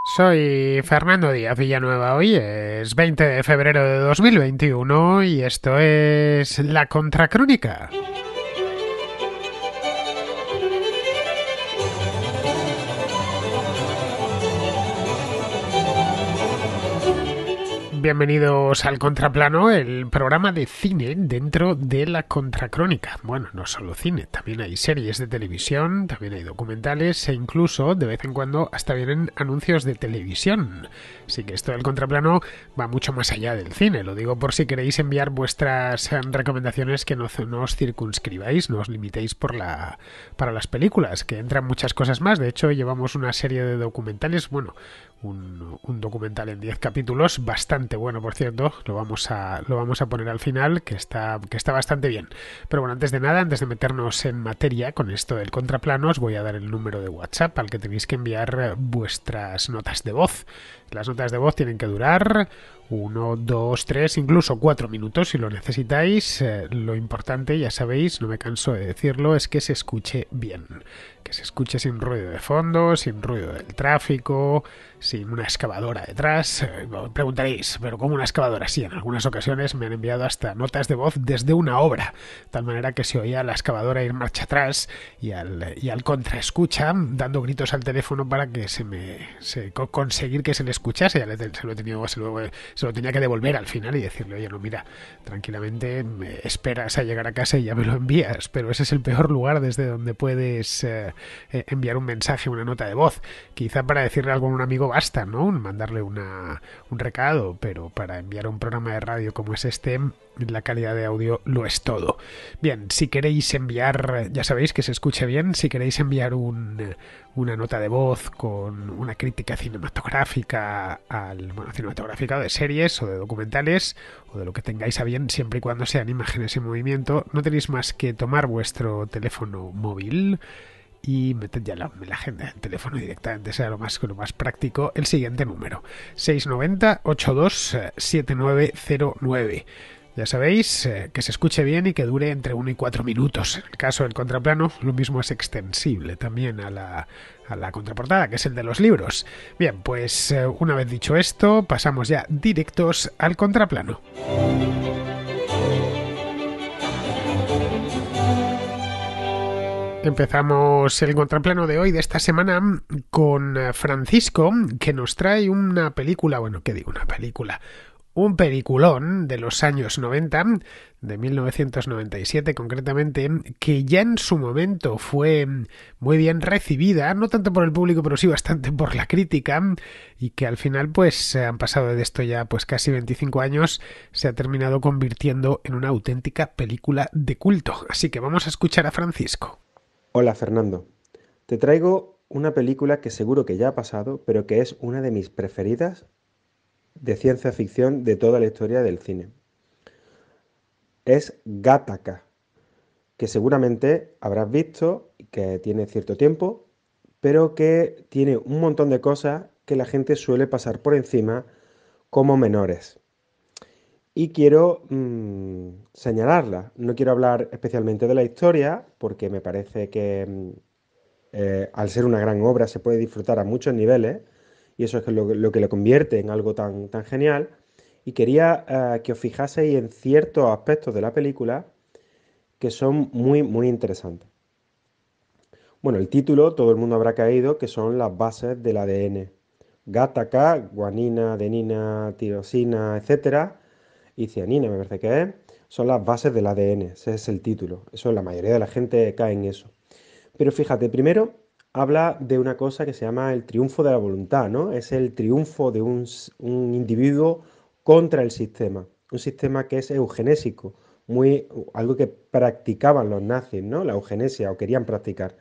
Soy Fernando Díaz Villanueva. Hoy es 20 de febrero de 2021 y esto es La Contracrónica. Bienvenidos al Contraplano, el programa de cine dentro de la Contracrónica. Bueno, no solo cine, también hay series de televisión, también hay documentales e incluso de vez en cuando hasta vienen anuncios de televisión. Así que esto del Contraplano va mucho más allá del cine. Lo digo por si queréis enviar vuestras recomendaciones, que no os circunscribáis, no os limitéis para las películas, que entran muchas cosas más. De hecho, llevamos una serie de documentales, bueno, un documental en 10 capítulos, bastante bueno, por cierto, lo vamos a poner al final, que está bastante bien. Pero bueno, antes de nada, antes de meternos en materia con esto del contraplano, os voy a dar el número de WhatsApp al que tenéis que enviar vuestras notas de voz. Las notas de voz tienen que durar 1, 2, 3, incluso 4 minutos si lo necesitáis. Lo importante, ya sabéis, no me canso de decirlo, es que se escuche bien. Que se escuche sin ruido de fondo, sin ruido del tráfico, sin una excavadora detrás. Preguntaréis, ¿pero cómo una excavadora? Sí, en algunas ocasiones me han enviado hasta notas de voz desde una obra, de tal manera que se oía la excavadora ir marcha atrás y al contraescucha dando gritos al teléfono para que conseguir que se le escuchase. Ya se lo tenía que devolver al final y decirle, oye, no, mira, tranquilamente me esperas a llegar a casa y ya me lo envías. Pero ese es el peor lugar desde donde puedes enviar un mensaje, una nota de voz. Quizá para decirle algo a un amigo basta, ¿no? Mandarle un recado, pero para enviar un programa de radio como es este, la calidad de audio lo es todo. Bien, si queréis enviar, ya sabéis que se escuche bien, si queréis enviar una nota de voz con una crítica cinematográfica, cinematográfica de series o de documentales o de lo que tengáis a bien, siempre y cuando sean imágenes en movimiento, no tenéis más que tomar vuestro teléfono móvil y meted ya la agenda del teléfono directamente, sea lo más práctico, el siguiente número: 690-827909. Ya sabéis, que se escuche bien y que dure entre 1 y 4 minutos. En el caso del contraplano, lo mismo es extensible también a la contraportada, que es el de los libros. Bien, pues una vez dicho esto, pasamos ya directos al contraplano. Empezamos el contraplano de hoy, de esta semana, con Francisco, que nos trae una película, bueno, ¿qué digo? Una película. Un peliculón de los años 90, de 1997 concretamente, que ya en su momento fue muy bien recibida, no tanto por el público, pero sí bastante por la crítica, y que al final, pues, han pasado de esto ya pues casi 25 años, se ha terminado convirtiendo en una auténtica película de culto. Así que vamos a escuchar a Francisco. Hola Fernando, te traigo una película que seguro que ya ha pasado, pero que es una de mis preferidas de ciencia ficción de toda la historia del cine. Es Gattaca, que seguramente habrás visto, que tiene cierto tiempo, pero que tiene un montón de cosas que la gente suele pasar por encima como menores. Y quiero señalarla. No quiero hablar especialmente de la historia, porque me parece que al ser una gran obra se puede disfrutar a muchos niveles, y eso es lo que lo convierte en algo tan genial. Y quería que os fijaseis en ciertos aspectos de la película que son muy interesantes. Bueno, el título, todo el mundo habrá caído, que son las bases del ADN. Gattaca, guanina, adenina, tirosina, etcétera, y cianina, me parece que es, son las bases del ADN. Ese es el título. Eso, la mayoría de la gente cae en eso. Pero fíjate, primero habla de una cosa que se llama el triunfo de la voluntad, ¿no? Es el triunfo de un individuo contra el sistema. Un sistema que es eugenésico, algo que practicaban los nazis, ¿no? La eugenesia, o querían practicar.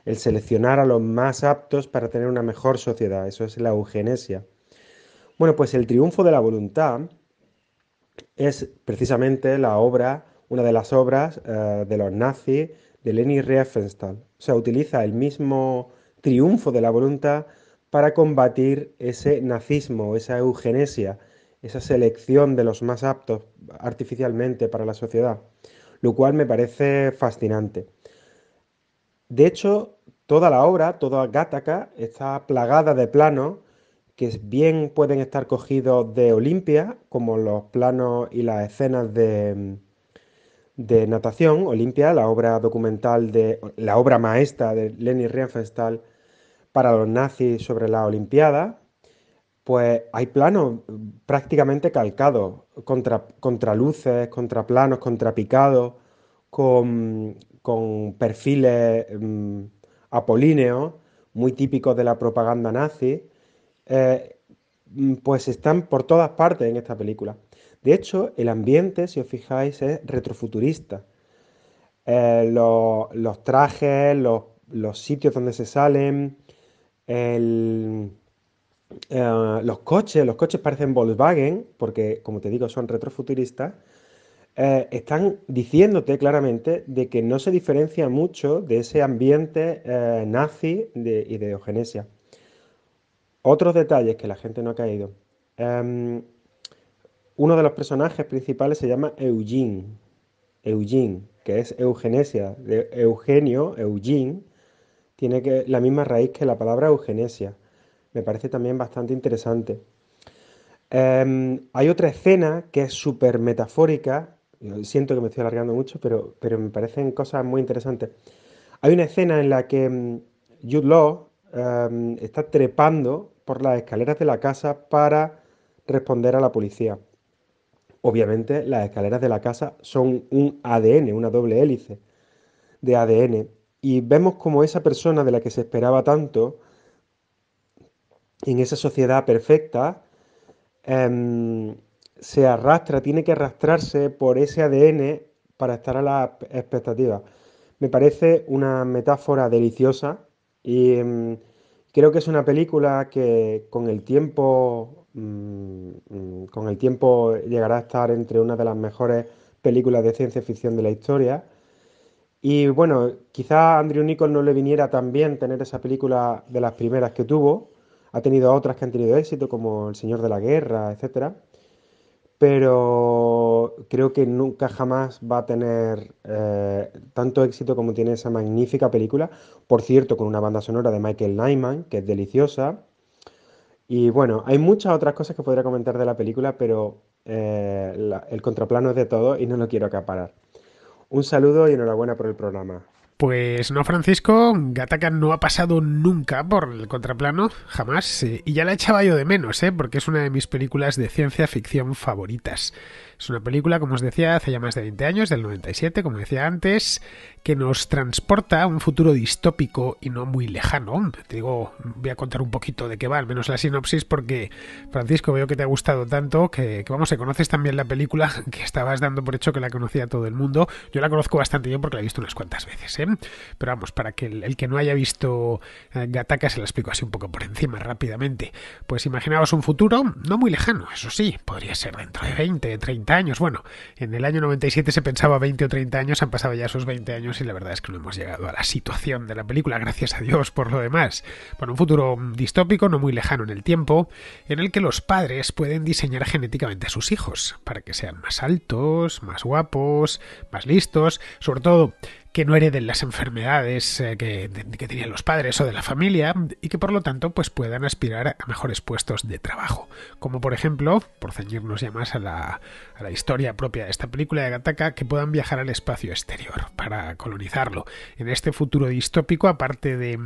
El seleccionar a los más aptos para tener una mejor sociedad. Eso es la eugenesia. Bueno, pues el triunfo de la voluntad es precisamente una de las obras de los nazis, de Leni Riefenstahl. O sea, utiliza el mismo triunfo de la voluntad para combatir ese nazismo, esa eugenesia, esa selección de los más aptos artificialmente para la sociedad, lo cual me parece fascinante. De hecho, toda la obra, toda Gattaca, está plagada de planos que bien pueden estar cogidos de Olimpia, como los planos y las escenas de natación. Olimpia, la obra documental la obra maestra de Leni Riefenstahl para los nazis sobre la Olimpiada, pues hay planos prácticamente calcados, contraluces, contraplanos, contrapicados, con perfiles apolíneos, muy típicos de la propaganda nazi, eh, pues están por todas partes en esta película. De hecho, el ambiente, si os fijáis, es retrofuturista. Los trajes, los sitios donde se salen, el, los coches parecen Volkswagen, porque como te digo, son retrofuturistas, están diciéndote claramente de que no se diferencia mucho de ese ambiente nazi y de eugenesia. Otros detalles que la gente no ha caído. Uno de los personajes principales se llama Eugene. Eugene, que es eugenesia, de Eugenio, Eugene, tiene la misma raíz que la palabra eugenesia. Me parece también bastante interesante. Hay otra escena que es súper metafórica. Siento que me estoy alargando mucho, pero me parecen cosas muy interesantes. Hay una escena en la que Jude Law está trepando por las escaleras de la casa para responder a la policía. Obviamente, las escaleras de la casa son un ADN, una doble hélice de ADN. Y vemos como esa persona de la que se esperaba tanto en esa sociedad perfecta em, se arrastra, tiene que arrastrarse por ese ADN para estar a la expectativa. Me parece una metáfora deliciosa y creo que es una película que con el tiempo llegará a estar entre una de las mejores películas de ciencia ficción de la historia. Y bueno, quizá a Andrew Niccol no le viniera tan bien tener esa película de las primeras que tuvo. Ha tenido otras que han tenido éxito, como El Señor de la Guerra, etcétera. Pero creo que nunca jamás va a tener tanto éxito como tiene esa magnífica película. Por cierto, con una banda sonora de Michael Nyman, que es deliciosa. Y bueno, hay muchas otras cosas que podría comentar de la película, pero el contraplano es de todo y no lo quiero acaparar. Un saludo y enhorabuena por el programa. Pues no, Francisco, Gattaca no ha pasado nunca por el contraplano, jamás, y ya la echaba yo de menos, porque es una de mis películas de ciencia ficción favoritas. Es una película, como os decía, hace ya más de 20 años, del 97, como decía antes, que nos transporta a un futuro distópico y no muy lejano. Te digo, voy a contar un poquito de qué va, al menos la sinopsis, porque, Francisco, veo que te ha gustado tanto, que conoces también la película, que estabas dando por hecho que la conocía todo el mundo. Yo la conozco bastante bien porque la he visto unas cuantas veces, Pero vamos, para que el que no haya visto Gattaca se la explico así un poco por encima rápidamente. Pues imaginaos un futuro no muy lejano, eso sí, podría ser dentro de 20, 30 años. Bueno, en el año 97 se pensaba 20 o 30 años, han pasado ya esos 20 años y la verdad es que no hemos llegado a la situación de la película, gracias a Dios por lo demás. Bueno, un futuro distópico no muy lejano en el tiempo, en el que los padres pueden diseñar genéticamente a sus hijos para que sean más altos, más guapos, más listos, sobre todo que no hereden las enfermedades que tenían los padres o de la familia y que por lo tanto pues puedan aspirar a mejores puestos de trabajo, como por ejemplo, por ceñirnos ya más a la historia propia de esta película de Gattaca, que puedan viajar al espacio exterior para colonizarlo. En este futuro distópico, aparte de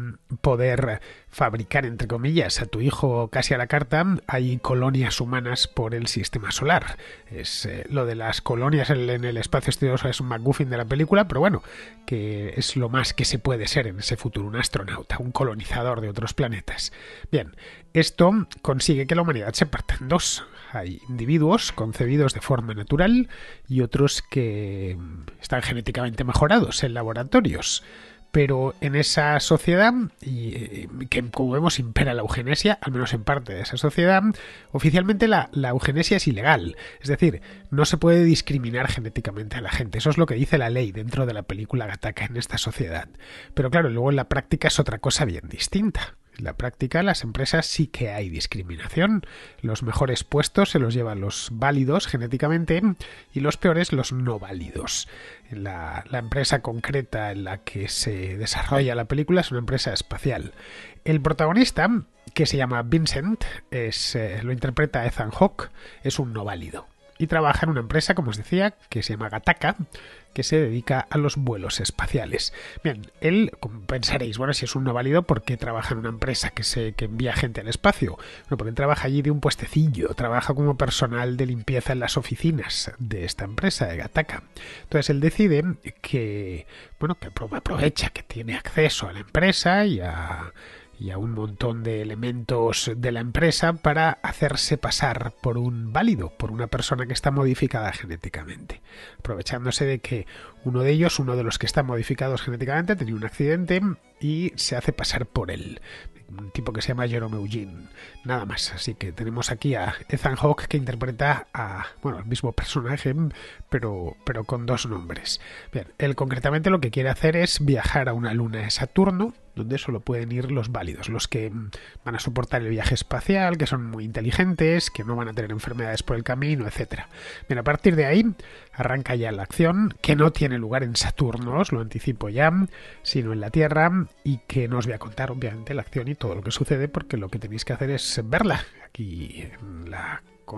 poder fabricar, entre comillas, a tu hijo casi a la carta, hay colonias humanas por el sistema solar. Es lo de las colonias en el espacio exterior es un MacGuffin de la película, pero bueno, que es lo más que se puede ser en ese futuro, un astronauta, un colonizador de otros planetas. Bien, esto consigue que la humanidad se parta en dos. Hay individuos concebidos de forma natural y otros que están genéticamente mejorados en laboratorios. Pero en esa sociedad, y que como vemos impera la eugenesia, al menos en parte de esa sociedad, oficialmente la eugenesia es ilegal. Es decir, no se puede discriminar genéticamente a la gente. Eso es lo que dice la ley dentro de la película Gattaca en esta sociedad. Pero claro, luego en la práctica es otra cosa bien distinta. En la práctica, las empresas sí que hay discriminación. Los mejores puestos se los llevan los válidos genéticamente y los peores los no válidos. La empresa concreta en la que se desarrolla la película es una empresa espacial. El protagonista, que se llama Vincent, lo interpreta Ethan Hawke, es un no válido. Y trabaja en una empresa, como os decía, que se llama Gattaca, que se dedica a los vuelos espaciales. Bien, él, como pensaréis, bueno, si es un no válido, ¿por qué trabaja en una empresa que envía gente al espacio? Bueno, porque él trabaja allí de un puestecillo, trabaja como personal de limpieza en las oficinas de esta empresa, de Gattaca. Entonces él decide que aprovecha que tiene acceso a la empresa y a un montón de elementos de la empresa para hacerse pasar por un válido, por una persona que está modificada genéticamente, aprovechándose de que uno de los que están modificados genéticamente ha tenido un accidente y se hace pasar por él. Un tipo que se llama Jerome Eugene, nada más. Así que tenemos aquí a Ethan Hawke, que interpreta al mismo personaje, pero con dos nombres. Bien, él concretamente lo que quiere hacer es viajar a una luna de Saturno, donde solo pueden ir los válidos, los que van a soportar el viaje espacial, que son muy inteligentes, que no van a tener enfermedades por el camino, etcétera. Bien, a partir de ahí arranca ya la acción, que no tiene lugar en Saturno, os lo anticipo ya, sino en la Tierra, y que no os voy a contar, obviamente, la acción y todo lo que sucede, porque lo que tenéis que hacer es verla. Aquí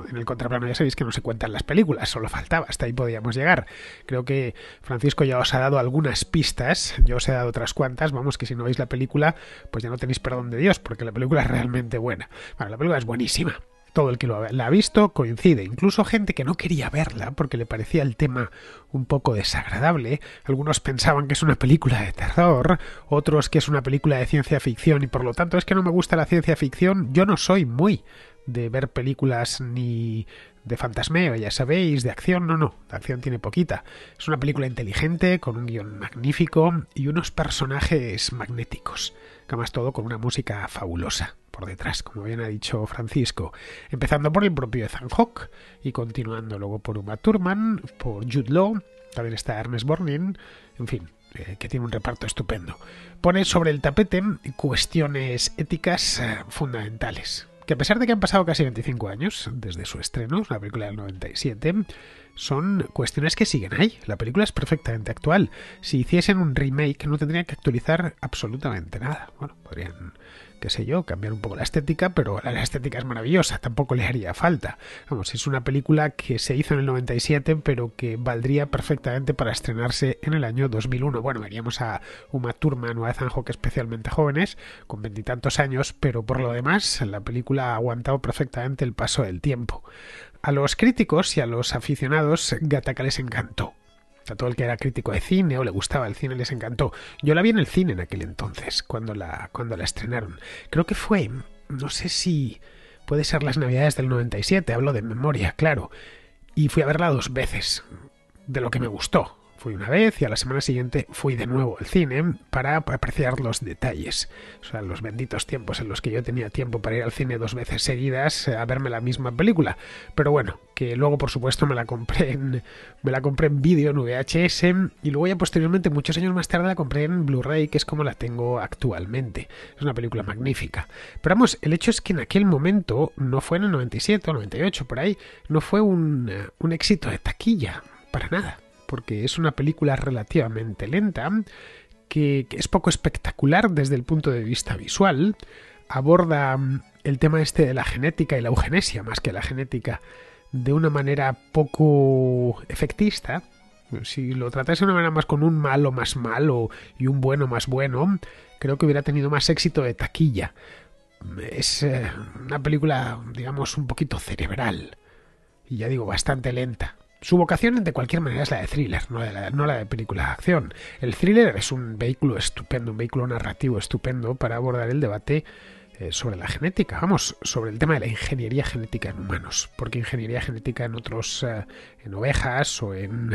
en el contraplano ya sabéis que no se cuentan las películas, solo faltaba, hasta ahí podíamos llegar. Creo que Francisco ya os ha dado algunas pistas, yo os he dado otras cuantas, vamos, que si no veis la película, pues ya no tenéis perdón de Dios, porque la película es realmente buena. Bueno, la película es buenísima. Todo el que la ha visto coincide, incluso gente que no quería verla porque le parecía el tema un poco desagradable. Algunos pensaban que es una película de terror, otros que es una película de ciencia ficción, y por lo tanto es que no me gusta la ciencia ficción. Yo no soy muy de ver películas ni de fantasmeo, ya sabéis, de acción, no, de acción tiene poquita. Es una película inteligente, con un guión magnífico y unos personajes magnéticos, que además todo con una música fabulosa por detrás, como bien ha dicho Francisco, empezando por el propio Ethan Hawke y continuando luego por Uma Thurman, por Jude Law, también está Ernest Borgnine, en fin, que tiene un reparto estupendo. Pone sobre el tapete cuestiones éticas fundamentales, que a pesar de que han pasado casi 25 años desde su estreno, es una película del 97, son cuestiones que siguen ahí. La película es perfectamente actual. Si hiciesen un remake no tendrían que actualizar absolutamente nada. Bueno, podrían, qué sé yo, cambiar un poco la estética, pero la estética es maravillosa, tampoco le haría falta. Vamos, es una película que se hizo en el 97, pero que valdría perfectamente para estrenarse en el año 2001. Bueno, veríamos a Uma Thurman o a Ethan Hawke especialmente jóvenes, con 20 y tantos años, pero por lo demás, la película ha aguantado perfectamente el paso del tiempo. A los críticos y a los aficionados, Gattaca les encantó. A todo el que era crítico de cine o le gustaba el cine les encantó. Yo la vi en el cine en aquel entonces, cuando la estrenaron. Creo que fue, no sé si puede ser las Navidades del 97, hablo de memoria, claro. Y fui a verla 2 veces, de lo que me gustó. Fui una vez y a la semana siguiente fui de nuevo al cine para apreciar los detalles. O sea, los benditos tiempos en los que yo tenía tiempo para ir al cine 2 veces seguidas a verme la misma película. Pero bueno, que luego por supuesto me la compré en vídeo, en VHS, y luego ya posteriormente, muchos años más tarde, la compré en Blu-ray, que es como la tengo actualmente. Es una película magnífica. Pero vamos, el hecho es que en aquel momento, no fue en el 97 o 98, por ahí, no fue un éxito de taquilla, para nada, porque es una película relativamente lenta, que es poco espectacular desde el punto de vista visual, aborda el tema de la genética y la eugenesia, más que la genética, de una manera poco efectista. Si lo tratase de una manera más con un malo más malo y un bueno más bueno, creo que hubiera tenido más éxito de taquilla. Es una película, digamos, un poquito cerebral, y ya digo, bastante lenta. Su vocación, de cualquier manera, es la de thriller, no la de película de acción. El thriller es un vehículo estupendo, un vehículo narrativo estupendo para abordar el debate sobre la genética, vamos, sobre el tema de la ingeniería genética en humanos, porque ingeniería genética en otros, en ovejas o en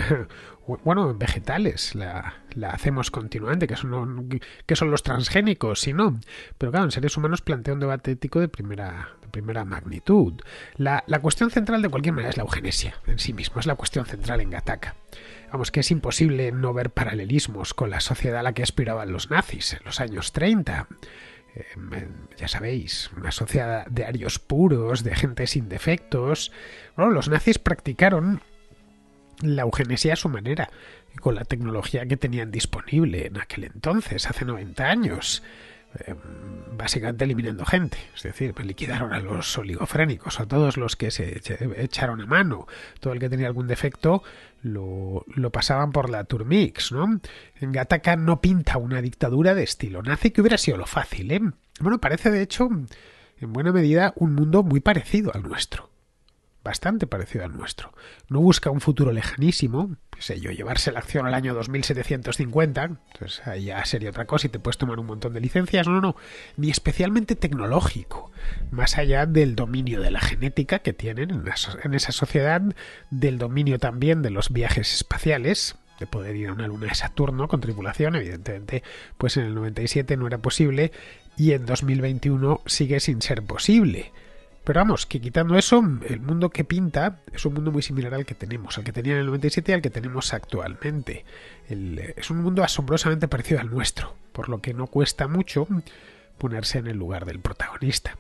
vegetales la hacemos continuamente, que son los transgénicos, y no, pero claro, en seres humanos plantea un debate ético de primera magnitud. La cuestión central, de cualquier manera, es la eugenesia en sí mismo, es la cuestión central en Gattaca. Vamos, que es imposible no ver paralelismos con la sociedad a la que aspiraban los nazis en los años 30. Ya sabéis, una sociedad de arios puros, de gente sin defectos. Bueno, los nazis practicaron la eugenesia a su manera, y con la tecnología que tenían disponible en aquel entonces, hace 90 años. básicamente eliminando gente, es decir, liquidaron a los oligofrénicos, a todos los que se echaron a mano, todo el que tenía algún defecto lo pasaban por la Turmix, ¿no? En Gattaca no pinta una dictadura de estilo nazi, que hubiera sido lo fácil, ¿eh? Bueno, parece de hecho, en buena medida, un mundo muy parecido al nuestro. Bastante parecido al nuestro. No busca un futuro lejanísimo, qué sé yo, llevarse la acción al año 2750, entonces ahí ya sería otra cosa y te puedes tomar un montón de licencias, no, ni especialmente tecnológico, más allá del dominio de la genética que tienen en esa sociedad, del dominio también de los viajes espaciales, de poder ir a una luna de Saturno con tripulación, evidentemente, pues en el 97 no era posible y en 2021 sigue sin ser posible. Pero vamos, que quitando eso, el mundo que pinta es un mundo muy similar al que tenemos, al que tenía en el 97 y al que tenemos actualmente. Es un mundo asombrosamente parecido al nuestro, por lo que no cuesta mucho ponerse en el lugar del protagonista.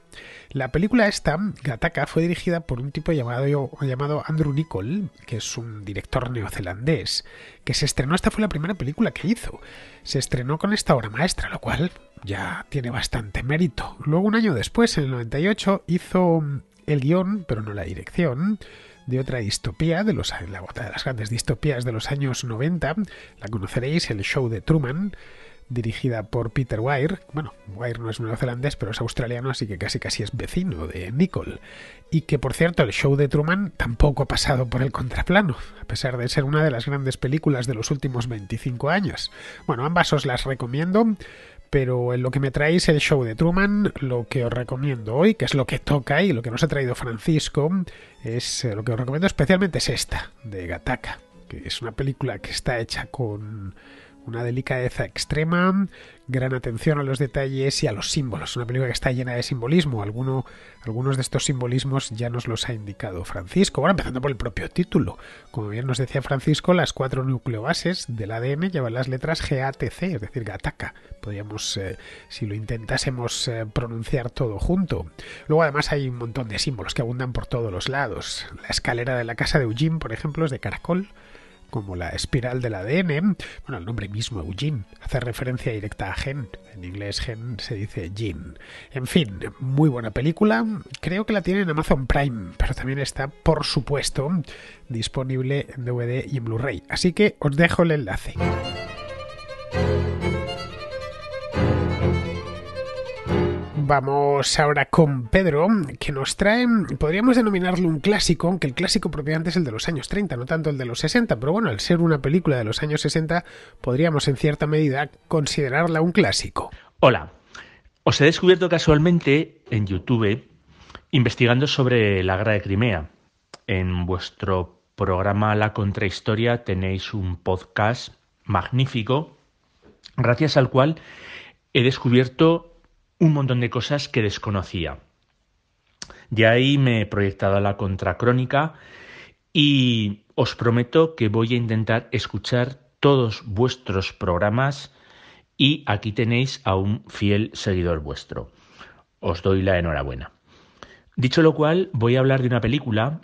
La película esta, Gattaca, fue dirigida por un tipo llamado Andrew Niccol, que es un director neozelandés, que se estrenó, esta fue la primera película que hizo. Se estrenó con esta obra maestra, lo cual ya tiene bastante mérito. Luego, un año después, en el 98, hizo el guión, pero no la dirección, de otra distopía, de las grandes distopías de los años 90, la conoceréis, El show de Truman, dirigida por Peter Weir. Bueno, Weir no es neozelandés, pero es australiano, así que casi es vecino de Niccol. Y que, por cierto, El show de Truman tampoco ha pasado por el contraplano, a pesar de ser una de las grandes películas de los últimos 25 años. Bueno, ambas os las recomiendo, pero en lo que me traéis El show de Truman, lo que os recomiendo hoy, que es lo que toca y lo que nos ha traído Francisco, es lo que os recomiendo especialmente es esta, de Gattaca, que es una película que está hecha con una delicadeza extrema, gran atención a los detalles y a los símbolos. Una película que está llena de simbolismo. Algunos de estos simbolismos ya nos los ha indicado Francisco. Bueno, empezando por el propio título. Como bien nos decía Francisco, las 4 nucleobases del ADN llevan las letras GATC, es decir, Gattaca. Podríamos, si lo intentásemos pronunciar todo junto. Luego, además, hay un montón de símbolos que abundan por todos los lados. La escalera de la casa de Eugene, por ejemplo, es de caracol, como la espiral del ADN. Bueno, el nombre mismo, Eugene, hace referencia directa a gen. En inglés gen se dice gene. En fin, muy buena película. Creo que la tiene en Amazon Prime, pero también está, por supuesto, disponible en DVD y en Blu-ray. Así que os dejo el enlace. Vamos ahora con Pedro, que nos trae, podríamos denominarlo un clásico, aunque el clásico propiamente es el de los años 30, no tanto el de los 60, pero bueno, al ser una película de los años 60, podríamos en cierta medida considerarla un clásico. Hola, os he descubierto casualmente en YouTube investigando sobre la guerra de Crimea. En vuestro programa La Contrahistoria tenéis un podcast magnífico, gracias al cual he descubierto un montón de cosas que desconocía. De ahí me he proyectado a la Contracrónica y os prometo que voy a intentar escuchar todos vuestros programas y aquí tenéis a un fiel seguidor vuestro. Os doy la enhorabuena. Dicho lo cual, voy a hablar de una película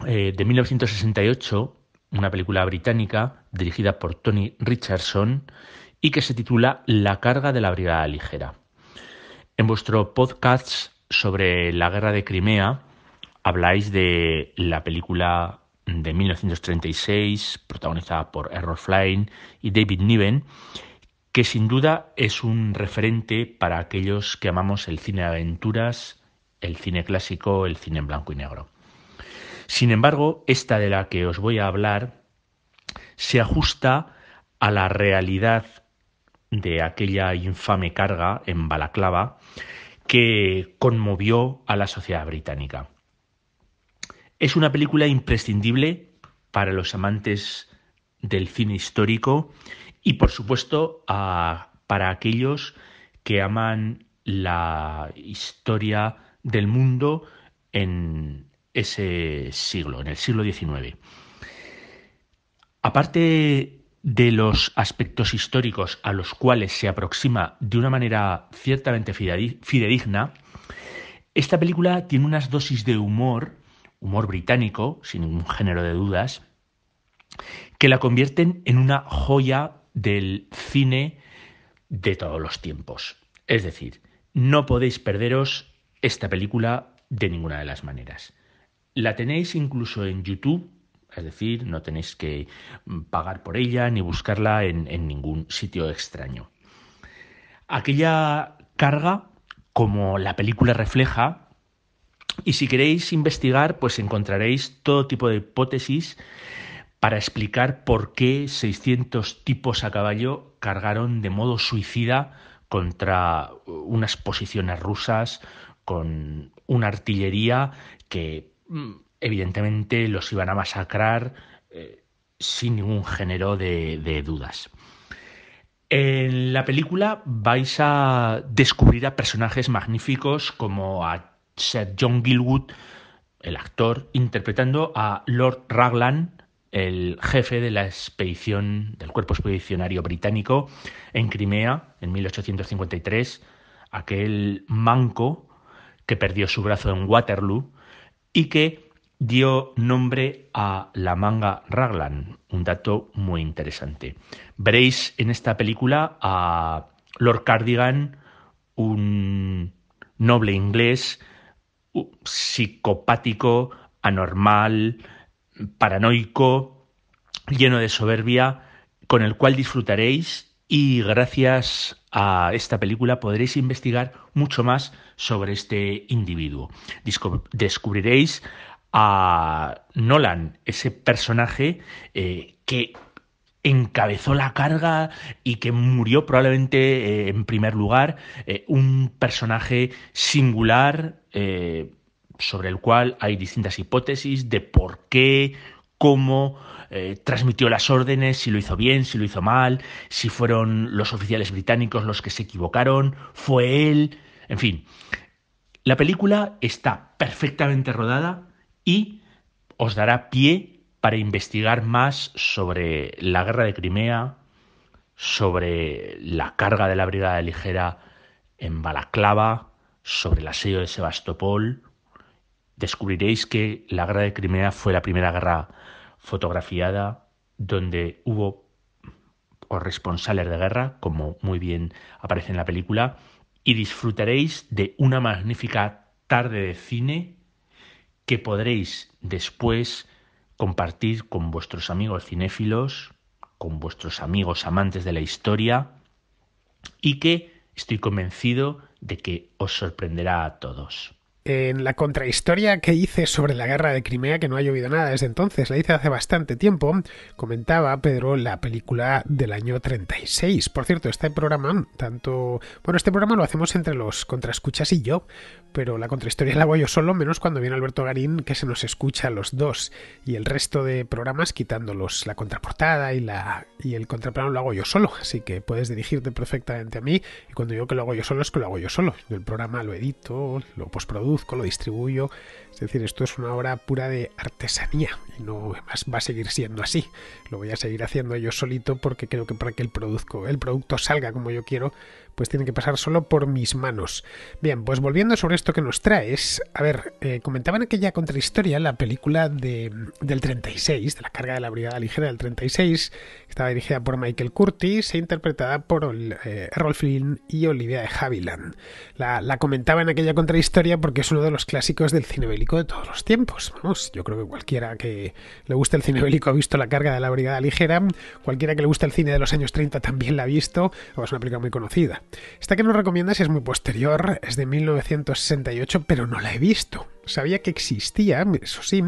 de 1968, una película británica dirigida por Tony Richardson y que se titula La carga de la brigada ligera. En vuestro podcast sobre la guerra de Crimea habláis de la película de 1936 protagonizada por Errol Flynn y David Niven, que sin duda es un referente para aquellos que amamos el cine de aventuras, el cine clásico, el cine en blanco y negro. Sin embargo, esta de la que os voy a hablar se ajusta a la realidad de aquella infame carga en Balaclava que conmovió a la sociedad británica. Es una película imprescindible para los amantes del cine histórico y, por supuesto, para aquellos que aman la historia del mundo en ese siglo, en el siglo XIX. Aparte de los aspectos históricos a los cuales se aproxima de una manera ciertamente fidedigna, esta película tiene unas dosis de humor británico, sin ningún género de dudas, que la convierten en una joya del cine de todos los tiempos. Es decir, no podéis perderos esta película de ninguna de las maneras. La tenéis incluso en YouTube, es decir, no tenéis que pagar por ella ni buscarla en ningún sitio extraño. Aquella carga, como la película refleja, y si queréis investigar, pues encontraréis todo tipo de hipótesis para explicar por qué 600 tipos a caballo cargaron de modo suicida contra unas posiciones rusas con una artillería que evidentemente los iban a masacrar sin ningún género de dudas. En la película vais a descubrir a personajes magníficos como a Sir John Gielgud, el actor, interpretando a Lord Raglan, el jefe de la expedición del cuerpo expedicionario británico en Crimea en 1853, aquel manco que perdió su brazo en Waterloo y que dio nombre a la manga Raglan, un dato muy interesante. Veréis en esta película a Lord Cardigan, un noble inglés psicopático, anormal, paranoico, lleno de soberbia, con el cual disfrutaréis y gracias a esta película podréis investigar mucho más sobre este individuo. Descubriréis a Nolan, ese personaje que encabezó la carga y que murió probablemente en primer lugar, un personaje singular sobre el cual hay distintas hipótesis de por qué, cómo transmitió las órdenes, si lo hizo bien, si lo hizo mal, si fueron los oficiales británicos los que se equivocaron, fue él, en fin. La película está perfectamente rodada y os dará pie para investigar más sobre la guerra de Crimea, sobre la carga de la Brigada Ligera en Balaclava, sobre el asedio de Sebastopol. Descubriréis que la guerra de Crimea fue la primera guerra fotografiada donde hubo corresponsales de guerra, como muy bien aparece en la película, y disfrutaréis de una magnífica tarde de cine que podréis después compartir con vuestros amigos cinéfilos, con vuestros amigos amantes de la historia y que estoy convencido de que os sorprenderá a todos. En la contrahistoria que hice sobre la guerra de Crimea, que no ha llovido nada desde entonces, la hice hace bastante tiempo, comentaba Pedro la película del año 36. Por cierto, este programa lo hacemos entre los contraescuchas y yo, pero la contrahistoria la hago yo solo, menos cuando viene Alberto Garín, que se nos escucha a los dos, y el resto de programas, quitándolos la contraportada y el contraplano, lo hago yo solo, así que puedes dirigirte perfectamente a mí, y cuando digo que lo hago yo solo, es que lo hago yo solo. Yo el programa lo edito, lo postproduzco, lo distribuyo, es decir, esto es una obra pura de artesanía y no más va a seguir siendo así. Lo voy a seguir haciendo yo solito porque creo que para que el producto salga como yo quiero, pues tiene que pasar solo por mis manos. Bien, pues volviendo sobre esto que nos traes, a ver, comentaba en aquella contrahistoria la película del 36, de la carga de la Brigada Ligera del 36, que estaba dirigida por Michael Curtiz e interpretada por Errol Flynn y Olivia de Havilland. La comentaba en aquella contrahistoria porque es uno de los clásicos del cine bélico de todos los tiempos. Vamos, yo creo que cualquiera que le guste el cine bélico ha visto la carga de la Brigada Ligera, cualquiera que le guste el cine de los años 30 también la ha visto, es una película muy conocida. Esta que nos recomiendas es muy posterior, es de 1968, pero no la he visto. Sabía que existía, eso sí,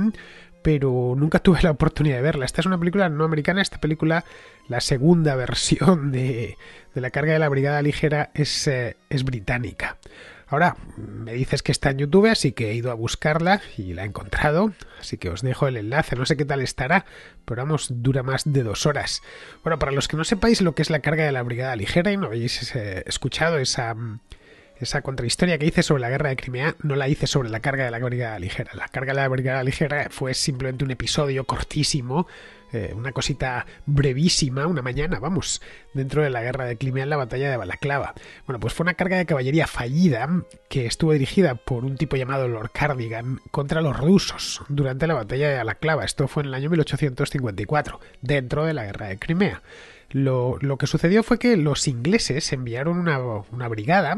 pero nunca tuve la oportunidad de verla. Esta es una película no americana, esta película, la segunda versión de la carga de la Brigada Ligera es británica. Ahora, me dices que está en YouTube, así que he ido a buscarla y la he encontrado, así que os dejo el enlace, no sé qué tal estará, pero vamos, dura más de 2 horas. Bueno, para los que no sepáis lo que es la carga de la Brigada Ligera y no habéis escuchado esa contrahistoria que hice sobre la guerra de Crimea, no la hice sobre la carga de la Brigada Ligera. La carga de la Brigada Ligera fue simplemente un episodio cortísimo, una cosita brevísima, una mañana, vamos, dentro de la guerra de Crimea en la batalla de Balaclava. Bueno, pues fue una carga de caballería fallida que estuvo dirigida por un tipo llamado Lord Cardigan contra los rusos durante la batalla de Balaclava. Esto fue en el año 1854, dentro de la guerra de Crimea. Lo que sucedió fue que los ingleses enviaron una brigada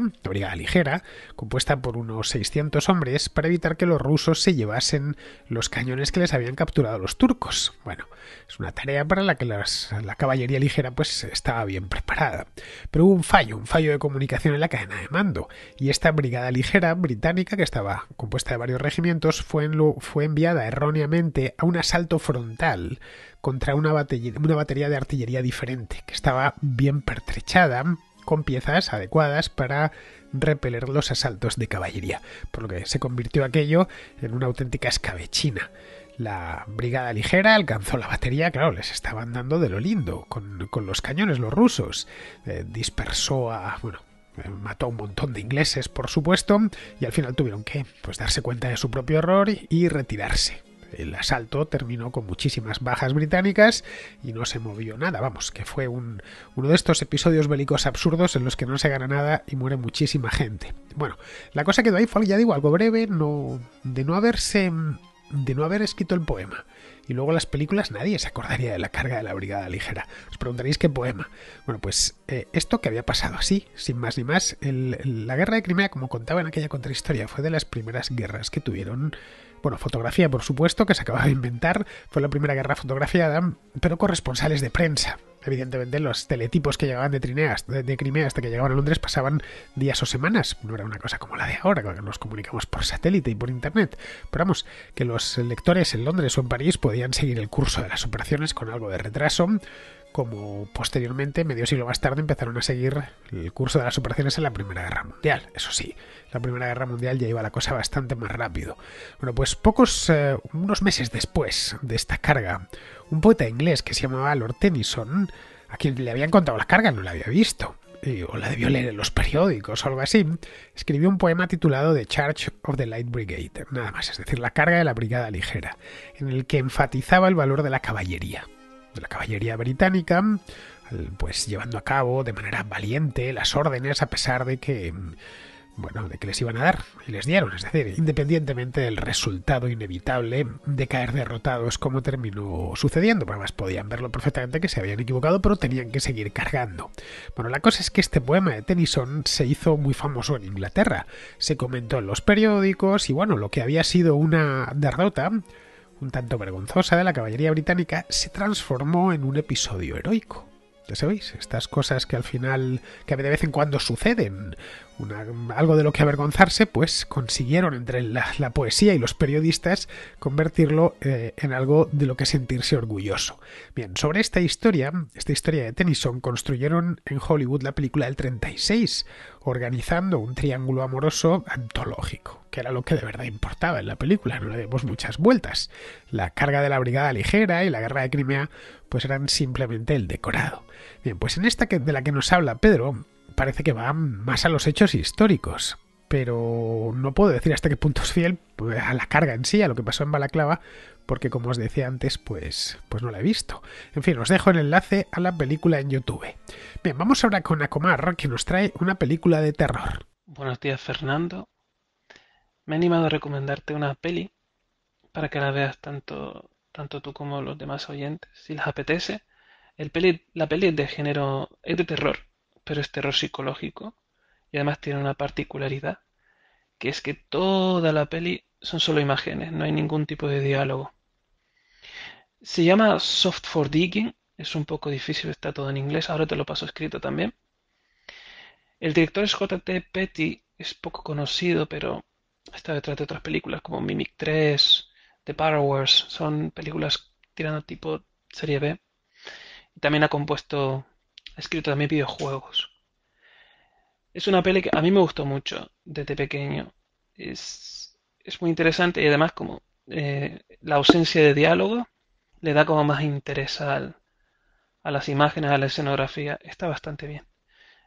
ligera, compuesta por unos 600 hombres, para evitar que los rusos se llevasen los cañones que les habían capturado los turcos. Bueno, es una tarea para la que la caballería ligera pues estaba bien preparada. Pero hubo un fallo de comunicación en la cadena de mando, y esta brigada ligera británica, que estaba compuesta de varios regimientos, fue enviada erróneamente a un asalto frontal contra una batería de artillería diferente, que estaba bien pertrechada, con piezas adecuadas para repeler los asaltos de caballería, por lo que se convirtió aquello en una auténtica escabechina. La brigada ligera alcanzó la batería, claro, les estaban dando de lo lindo, con los cañones los rusos, mató a un montón de ingleses, por supuesto, y al final tuvieron que darse cuenta de su propio error y retirarse. El asalto terminó con muchísimas bajas británicas y no se movió nada. Vamos, que fue uno de estos episodios bélicos absurdos en los que no se gana nada y muere muchísima gente. Bueno, la cosa quedó ahí, fue, ya digo, algo breve, de no haber escrito el poema. Y luego las películas, nadie se acordaría de la carga de la brigada ligera. Os preguntaréis qué poema. Bueno, pues esto que había pasado así, sin más ni más. La guerra de Crimea, como contaba en aquella contrahistoria, fue de las primeras guerras que tuvieron. Bueno, fotografía, por supuesto, que se acababa de inventar. Fue la primera guerra fotografiada, pero corresponsales de prensa. Evidentemente, los teletipos que llegaban de Crimea hasta que llegaban a Londres pasaban días o semanas. No era una cosa como la de ahora, que nos comunicamos por satélite y por internet. Pero vamos, que los lectores en Londres o en París podían seguir el curso de las operaciones con algo de retraso, como posteriormente, medio siglo más tarde, empezaron a seguir el curso de las operaciones en la Primera Guerra Mundial. Eso sí, la Primera Guerra Mundial ya iba la cosa bastante más rápido. Bueno, pues unos meses después de esta carga, un poeta inglés que se llamaba Lord Tennyson, a quien le habían contado la carga, no la había visto, o la debió leer en los periódicos o algo así, escribió un poema titulado The Charge of the Light Brigade, nada más, es decir, la carga de la brigada ligera, en el que enfatizaba el valor de la caballería británica, pues llevando a cabo de manera valiente las órdenes a pesar de que les iban a dar y les dieron, es decir, independientemente del resultado inevitable de caer derrotados, como terminó sucediendo. Además, podían verlo perfectamente que se habían equivocado, pero tenían que seguir cargando. Bueno, la cosa es que este poema de Tennyson se hizo muy famoso en Inglaterra, se comentó en los periódicos y bueno, lo que había sido una derrota un tanto vergonzosa de la caballería británica se transformó en un episodio heroico. Ya sabéis, estas cosas que al final, que de vez en cuando suceden, algo de lo que avergonzarse, pues consiguieron entre la poesía y los periodistas convertirlo en algo de lo que sentirse orgulloso. Bien, sobre esta historia de Tennyson, construyeron en Hollywood la película del 36, organizando un triángulo amoroso antológico, que era lo que de verdad importaba en la película, no le demos muchas vueltas. La carga de la brigada ligera y la guerra de Crimea pues eran simplemente el decorado. Bien, pues en esta de la que nos habla Pedro, parece que va más a los hechos históricos, pero no puedo decir hasta qué punto es fiel a la carga en sí, a lo que pasó en Balaclava, porque como os decía antes, pues no la he visto. En fin, os dejo el enlace a la película en YouTube. Bien, vamos ahora con Acomar, que nos trae una película de terror. Buenos días, Fernando. Me he animado a recomendarte una peli para que la veas tanto tú como los demás oyentes, si les apetece. La peli es de género, es de terror, pero es terror psicológico y además tiene una particularidad, que es que toda la peli son solo imágenes, no hay ningún tipo de diálogo. Se llama Soft for Digging, es un poco difícil, está todo en inglés, ahora te lo paso escrito también. El director es J.T. Petty, es poco conocido, pero está detrás de otras películas como Mimic 3, The Borrowers, son películas tirando tipo serie B. Y también ha escrito también videojuegos. Es una peli que a mí me gustó mucho desde pequeño. Es muy interesante y además como la ausencia de diálogo le da como más interés a las imágenes, a la escenografía. Está bastante bien.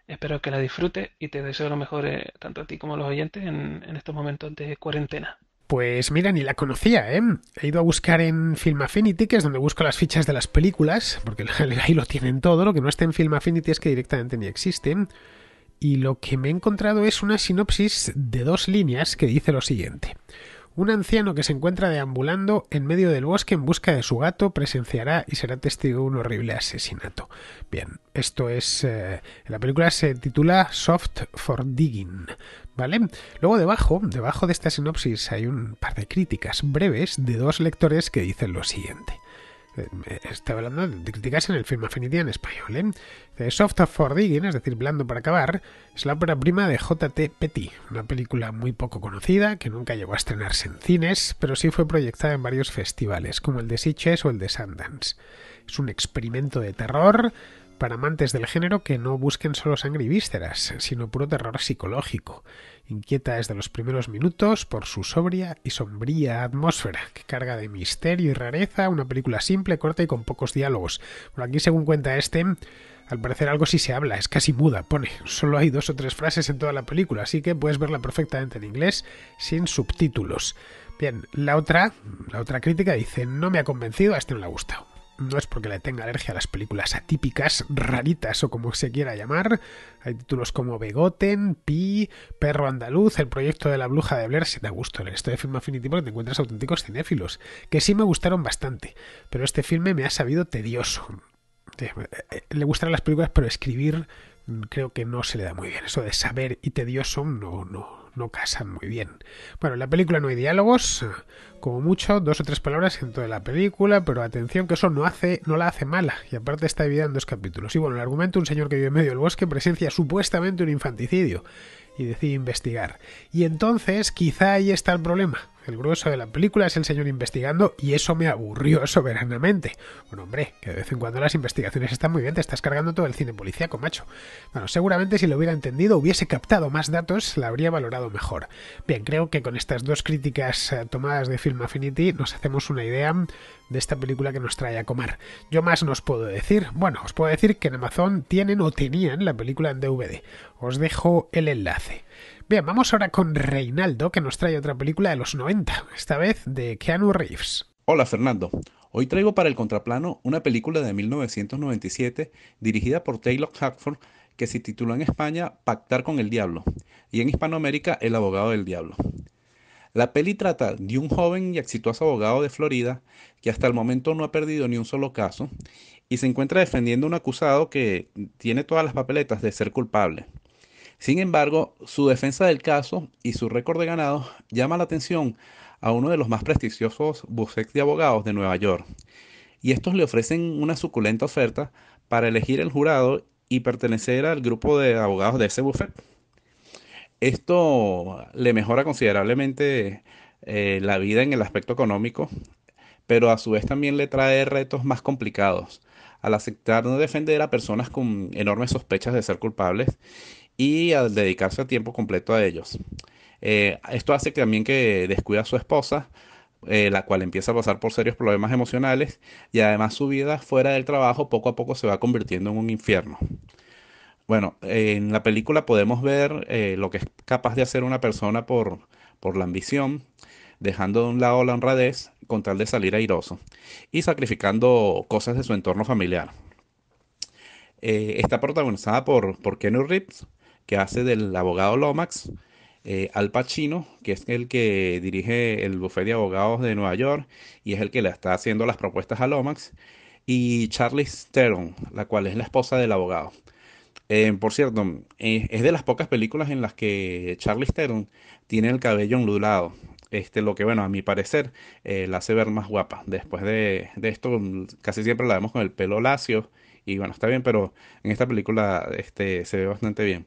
Espero que la disfrutes y te deseo lo mejor tanto a ti como a los oyentes en estos momentos de cuarentena. Pues mira, ni la conocía, ¿eh? He ido a buscar en Film Affinity, que es donde busco las fichas de las películas, porque ahí lo tienen todo. Lo que no está en Film Affinity es que directamente ni existen. Y lo que me he encontrado es una sinopsis de 2 líneas que dice lo siguiente. Un anciano que se encuentra deambulando en medio del bosque en busca de su gato presenciará y será testigo de un horrible asesinato. Bien, esto es... la película se titula Soft for Digging, ¿vale? Luego debajo de esta sinopsis hay un par de críticas breves de 2 lectores que dicen lo siguiente. Estaba hablando de críticas en el Film Affinity en español, Soft for Digging, es decir, blando para acabar, es la ópera prima de J.T. Petty, una película muy poco conocida que nunca llegó a estrenarse en cines, pero sí fue proyectada en varios festivales, como el de Sitges o el de Sundance. Es un experimento de terror para amantes del género que no busquen solo sangre y vísceras, sino puro terror psicológico. Inquieta desde los primeros minutos por su sobria y sombría atmósfera, que carga de misterio y rareza, una película simple, corta y con pocos diálogos. Bueno, aquí según cuenta al parecer algo sí se habla, es casi muda, pone. Solo hay 2 o 3 frases en toda la película, así que puedes verla perfectamente en inglés, sin subtítulos. Bien, la otra crítica dice, no me ha convencido, a este no le ha gustado. No es porque le tenga alergia a las películas atípicas, raritas o como se quiera llamar. Hay títulos como Begoten, Pi, Perro Andaluz, El proyecto de la bruja de Blair. Si te gusta el resto de Film Affinity porque te encuentras auténticos cinéfilos, que sí me gustaron bastante, pero este filme me ha sabido tedioso. Le gustan las películas, pero escribir creo que no se le da muy bien. Eso de saber y tedioso no casan muy bien. Bueno, en la película no hay diálogos, como mucho 2 o 3 palabras en toda la película, pero atención que eso no la hace mala, y aparte está dividida en 2 capítulos. Y bueno, el argumento, un señor que vive en medio del bosque presencia supuestamente un infanticidio y decide investigar. Y entonces quizá ahí está el problema. El grueso de la película es el señor investigando y eso me aburrió soberanamente. Bueno, hombre, que de vez en cuando las investigaciones están muy bien, te estás cargando todo el cine policíaco, macho. Bueno, seguramente si lo hubiera entendido, hubiese captado más datos, la habría valorado mejor. Bien, creo que con estas 2 críticas tomadas de Film Affinity nos hacemos una idea de esta película que nos trae a comer. Yo más no os puedo decir. Bueno, os puedo decir que en Amazon tenían la película en DVD. Os dejo el enlace. Bien, vamos ahora con Reinaldo, que nos trae otra película de los 90, esta vez de Keanu Reeves. Hola Fernando, hoy traigo para el contraplano una película de 1997 dirigida por Taylor Hackford que se tituló en España Pactar con el Diablo y en Hispanoamérica El Abogado del Diablo. La peli trata de un joven y exitoso abogado de Florida que hasta el momento no ha perdido ni un solo caso y se encuentra defendiendo a un acusado que tiene todas las papeletas de ser culpable. Sin embargo, su defensa del caso y su récord de ganados llama la atención a uno de los más prestigiosos bufetes de abogados de Nueva York. Y estos le ofrecen una suculenta oferta para elegir el jurado y pertenecer al grupo de abogados de ese bufete. Esto le mejora considerablemente la vida en el aspecto económico, pero a su vez también le trae retos más complicados al aceptar no defender a personas con enormes sospechas de ser culpables y al dedicarse a tiempo completo a ellos. Esto hace también que descuida a su esposa, la cual empieza a pasar por serios problemas emocionales y además su vida fuera del trabajo poco a poco se va convirtiendo en un infierno. Bueno, en la película podemos ver lo que es capaz de hacer una persona por la ambición, dejando de un lado la honradez con tal de salir airoso y sacrificando cosas de su entorno familiar. Está protagonizada por Keanu Reeves, que hace del abogado Lomax, Al Pacino, que es el que dirige el bufete de abogados de Nueva York y es el que le está haciendo las propuestas a Lomax, y Charlize Theron, la cual es la esposa del abogado. Por cierto, es de las pocas películas en las que Charlize Theron tiene el cabello ondulado. Lo que, bueno, a mi parecer, la hace ver más guapa. Después de esto, casi siempre la vemos con el pelo lacio. Y bueno, está bien, pero en esta película se ve bastante bien.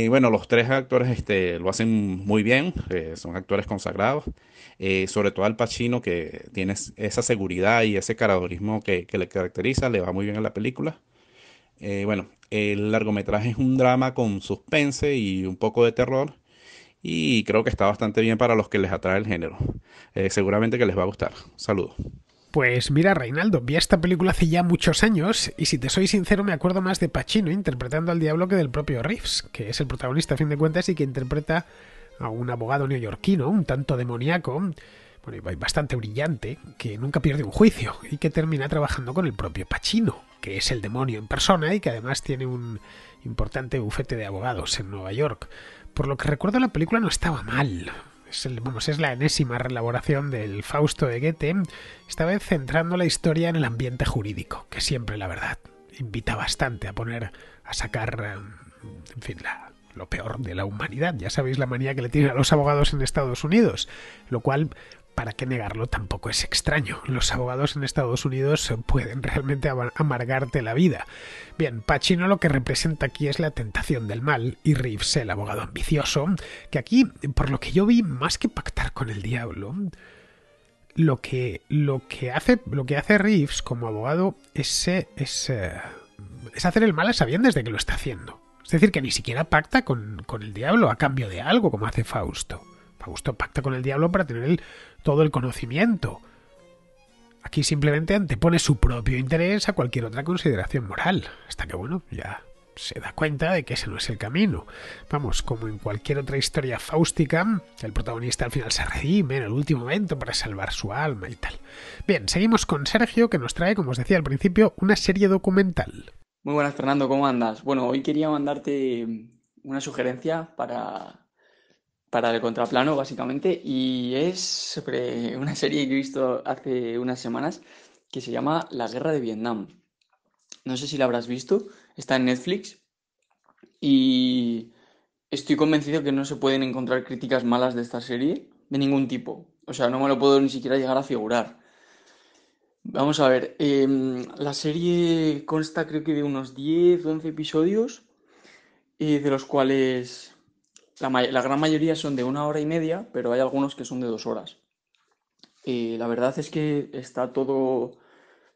Bueno, los 3 actores lo hacen muy bien, son actores consagrados. Sobre todo Al Pacino, que tiene esa seguridad y ese caradurismo que le caracteriza, le va muy bien a la película. Bueno, el largometraje es un drama con suspense y un poco de terror. Y creo que está bastante bien para los que les atrae el género. Seguramente que les va a gustar. Saludos. Pues mira, Reinaldo, vi esta película hace ya muchos años y si te soy sincero me acuerdo más de Pacino interpretando al diablo que del propio Reeves, que es el protagonista a fin de cuentas y que interpreta a un abogado neoyorquino, un tanto demoníaco, bueno, y bastante brillante, que nunca pierde un juicio y que termina trabajando con el propio Pacino, que es el demonio en persona y que además tiene un importante bufete de abogados en Nueva York. Por lo que recuerdo la película no estaba mal. Es la enésima reelaboración del Fausto de Goethe, esta vez centrando la historia en el ambiente jurídico, que siempre, la verdad, invita bastante a sacar, en fin, lo peor de la humanidad. Ya sabéis la manía que le tienen a los abogados en Estados Unidos, lo cual, para qué negarlo, tampoco es extraño. Los abogados en Estados Unidos pueden realmente amargarte la vida. Bien, Pacino lo que representa aquí es la tentación del mal, y Reeves, el abogado ambicioso, que aquí, por lo que yo vi, más que pactar con el diablo, lo que hace Reeves como abogado es hacer el mal a sabiendas de que lo está haciendo. Es decir, que ni siquiera pacta con el diablo a cambio de algo, como hace Fausto. Fausto pacta con el diablo para tener todo el conocimiento. Aquí simplemente antepone su propio interés a cualquier otra consideración moral, hasta que, bueno, ya se da cuenta de que ese no es el camino. Vamos, como en cualquier otra historia fáustica, el protagonista al final se redime en el último momento para salvar su alma y tal. Bien, seguimos con Sergio, que nos trae, como os decía al principio, una serie documental. Muy buenas, Fernando, ¿cómo andas? Bueno, hoy quería mandarte una sugerencia para el contraplano, básicamente, y es sobre una serie que he visto hace unas semanas que se llama La Guerra de Vietnam. No sé si la habrás visto, está en Netflix y estoy convencido que no se pueden encontrar críticas malas de esta serie, de ningún tipo. O sea, no me lo puedo ni siquiera llegar a figurar. Vamos a ver, la serie consta creo que de unos 10 o 11 episodios, de los cuales la gran mayoría son de 1 hora y media, pero hay algunos que son de 2 horas. La verdad es que está todo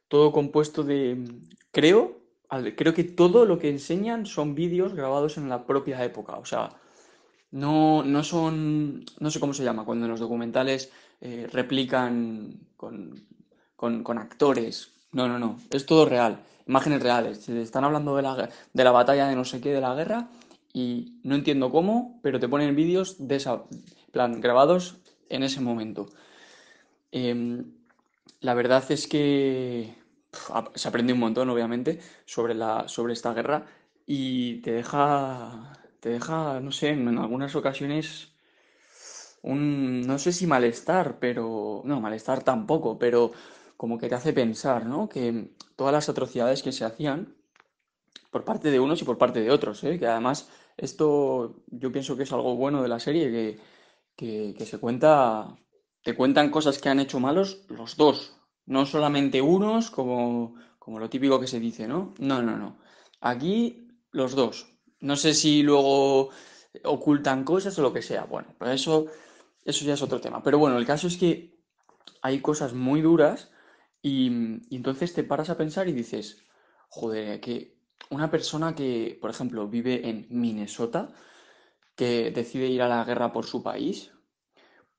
compuesto de... Creo que todo lo que enseñan son vídeos grabados en la propia época. O sea, no son... No sé cómo se llama, cuando en los documentales replican con actores. No. Es todo real. Imágenes reales. Se están hablando de la batalla de no sé qué, de la guerra, y no entiendo cómo, pero te ponen vídeos de plan, grabados en ese momento. La verdad es que se aprende un montón, obviamente, sobre esta guerra, y te deja, no sé, en algunas ocasiones no sé si malestar, pero no, malestar tampoco, pero como que te hace pensar, ¿no? Que todas las atrocidades que se hacían por parte de unos y por parte de otros, ¿eh? Que además esto yo pienso que es algo bueno de la serie, que te cuentan cosas que han hecho malos los dos, no solamente unos como lo típico que se dice, ¿no? No. Aquí los dos. No sé si luego ocultan cosas o lo que sea. Bueno, pues eso ya es otro tema. Pero bueno, el caso es que hay cosas muy duras y entonces te paras a pensar y dices, joder, que una persona que, por ejemplo, vive en Minnesota, que decide ir a la guerra por su país,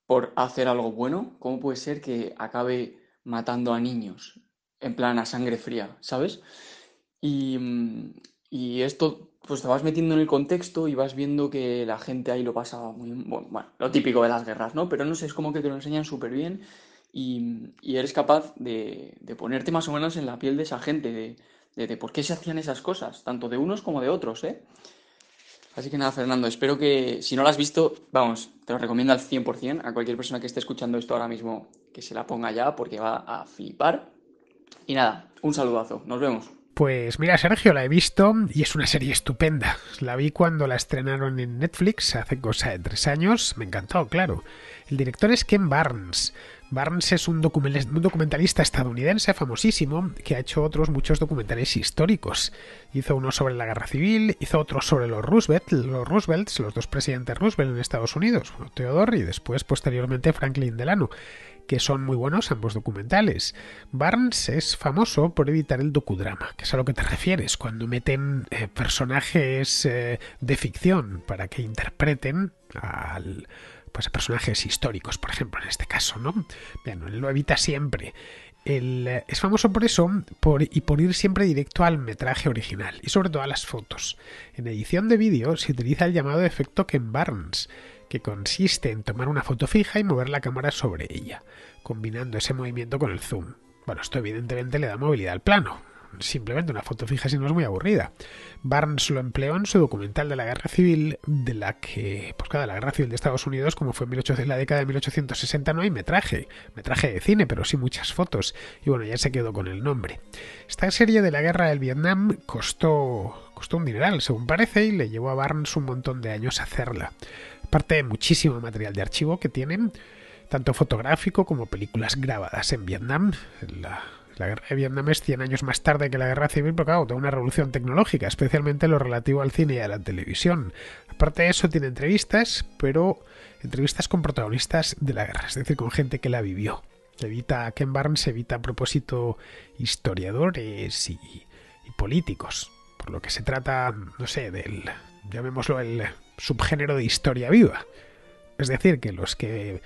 por hacer algo bueno, ¿cómo puede ser que acabe matando a niños? En plan, a sangre fría, ¿sabes? Y esto, pues te vas metiendo en el contexto y vas viendo que la gente ahí lo pasa muy... Bueno, lo típico de las guerras, ¿no? Pero no sé, es como que te lo enseñan súper bien y eres capaz de ponerte más o menos en la piel de esa gente, de por qué se hacían esas cosas, tanto de unos como de otros, ¿eh? Así que nada, Fernando, espero que si no lo has visto, vamos, te lo recomiendo al 100% a cualquier persona que esté escuchando esto ahora mismo, que se la ponga ya porque va a flipar. Y nada, un saludazo, nos vemos. Pues mira, Sergio, la he visto y es una serie estupenda. La vi cuando la estrenaron en Netflix hace cosa de 3 años. Me encantó, claro. El director es Ken Barnes. Barnes es un documentalista estadounidense famosísimo que ha hecho muchos documentales históricos. Hizo uno sobre la Guerra Civil, hizo otro sobre los Roosevelts, los dos presidentes Roosevelt en Estados Unidos, Theodore y después, posteriormente, Franklin Delano, que son muy buenos ambos documentales. Barnes es famoso por evitar el docudrama, que es a lo que te refieres, cuando meten personajes de ficción para que interpreten a personajes históricos, por ejemplo, en este caso, ¿no? Bien, él lo evita siempre. Él es famoso por eso por ir siempre directo al metraje original y sobre todo a las fotos. En edición de vídeo se utiliza el llamado efecto Ken Barnes, que consiste en tomar una foto fija y mover la cámara sobre ella, combinando ese movimiento con el zoom. Bueno, esto evidentemente le da movilidad al plano. simplemente una foto fija si no es muy aburrida. Barnes lo empleó en su documental de la Guerra Civil, de la que, pues claro, la Guerra Civil de Estados Unidos, como fue en la década de 1860, no hay metraje de cine, pero sí muchas fotos, y bueno, ya se quedó con el nombre. Esta serie de la Guerra del Vietnam costó un dineral, según parece, y le llevó a Barnes un montón de años hacerla. Aparte de muchísimo material de archivo que tienen, tanto fotográfico como películas grabadas en Vietnam. La guerra de Vietnam es 100 años más tarde que la guerra civil, pero claro, toda una revolución tecnológica, especialmente en lo relativo al cine y a la televisión. Aparte de eso, tiene entrevistas, pero entrevistas con protagonistas de la guerra, es decir, con gente que la vivió. Ken Barnes evita a propósito historiadores y políticos, por lo que se trata, no sé, llamémoslo el subgénero de historia viva. Es decir, que los que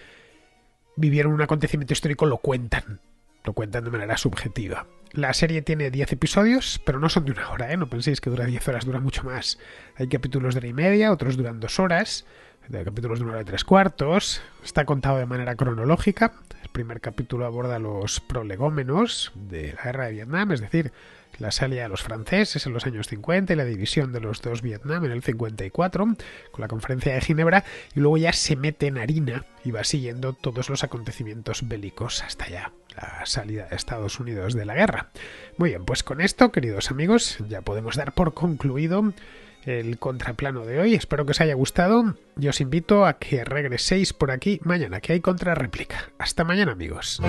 vivieron un acontecimiento histórico lo cuentan de manera subjetiva. La serie tiene 10 episodios, pero no son de 1 hora, ¿eh? No penséis que dura 10 horas, dura mucho más. Hay capítulos de 1 hora y media, otros duran 2 horas, capítulos de 1 hora y 3/4. Está contado de manera cronológica. El primer capítulo aborda los prolegómenos de la guerra de Vietnam, es decir, la salida de los franceses en los años 50 y la división de los dos Vietnam en el 54, con la conferencia de Ginebra, y luego ya se mete en harina y va siguiendo todos los acontecimientos bélicos hasta ya la salida de Estados Unidos de la guerra. Muy bien, pues con esto, queridos amigos, ya podemos dar por concluido el contraplano de hoy. Espero que os haya gustado y os invito a que regreséis por aquí mañana, que hay contrarréplica. Hasta mañana, amigos.